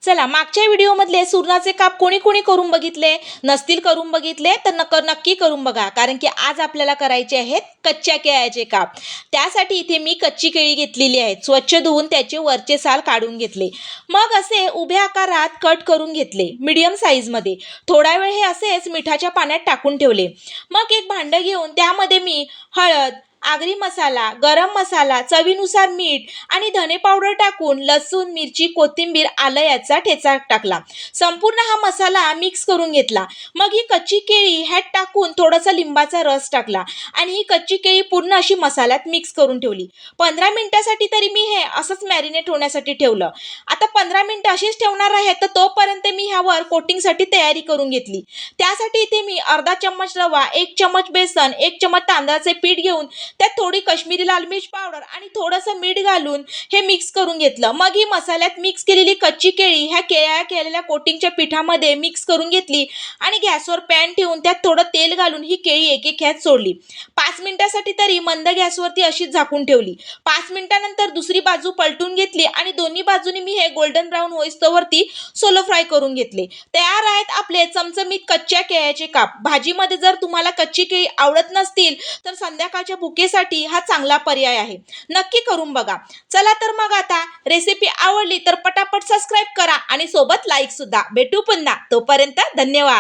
चला मागच्या व्हिडिओमधले सुरणाचे काप कोणी कोणी करून बघितले नसतील करून बघितले तर नक्की करून बघा, कारण की आज आपल्याला करायचे आहेत कच्च्या केळ्याचे काप। त्यासाठी इथे मी कच्ची केळी घेतलेली आहेत, स्वच्छ धुवून त्याचे वरचे साल काढून घेतले। मग असे उभ्या आकारात कट करून घेतले मीडियम साईज मध्ये। थोडा वेळ हे असेच मिठाच्या पाण्यात टाकून ठेवले। मग एक भांडं घेऊन त्यामध्ये मी हळद, आगरी मसाला, गरम मसाला, चवीनुसार मीठ आणि धने पावडर टाकून लसूण, मिरची, कोथिंबीर, आलं याचा ठेचा टाकला। संपूर्ण हा मसाला मिक्स करून घेतला। मग ही कच्ची केळी ह्यात टाकून थोडासा लिंबाचा रस टाकला आणि ही कच्ची केळी पूर्ण अशी मसाल्यात मिक्स करून ठेवली। 15 मिनिटांसाठी तरी मी हे असंच मॅरिनेट होण्यासाठी ठेवलं। आता 15 मिनिटं अशीच ठेवणार आहे, तर तोपर्यंत मी ह्यावर कोटिंगसाठी तयारी करून घेतली। त्यासाठी इथे मी अर्धा चम्मच रवा, 1 चम्मच बेसन, 1 चम्मच तांदळाचे पीठ घेऊन त्यात थोडी काश्मीरी लाल मिर्च पावडर आणि थोडंसं मीठ घालून हे मिक्स करून घेतलं। मग ही मसाल्यात मिक्स केलेली कच्ची केळी ह्या केलेल्या कोटिंगच्या पिठामध्ये मिक्स करून घेतली आणि गॅसवर पॅन ठेवून त्यात थोडं तेल घालून ही केळी एक एक ह्यात सोडली। 5 मिनिटांसाठी तरी मंद गॅसवरती अशीच झाकून ठेवली। 5 मिनिटांनंतर दुसरी बाजू पलटून घेतली आणि दोन्ही बाजूनी मी हे गोल्डन ब्राऊन होईस्तोवरती सोलो फ्राय करून घेतले। तयार आहेत आपले चमचमीत कच्च्या केळ्याचे काप। भाजीमध्ये जर तुम्हाला कच्ची केळी आवडत नसतील तर संध्याकाळच्या भुकेसाठी हा चांगला पर्याय आहे, नक्की करून बघा। चला तर मग आता रेसिपी आवडली तर पटापट सबस्क्राईब करा आणि सोबत लाईक सुद्धा। भेटू पुन्हा, तोपर्यंत धन्यवाद।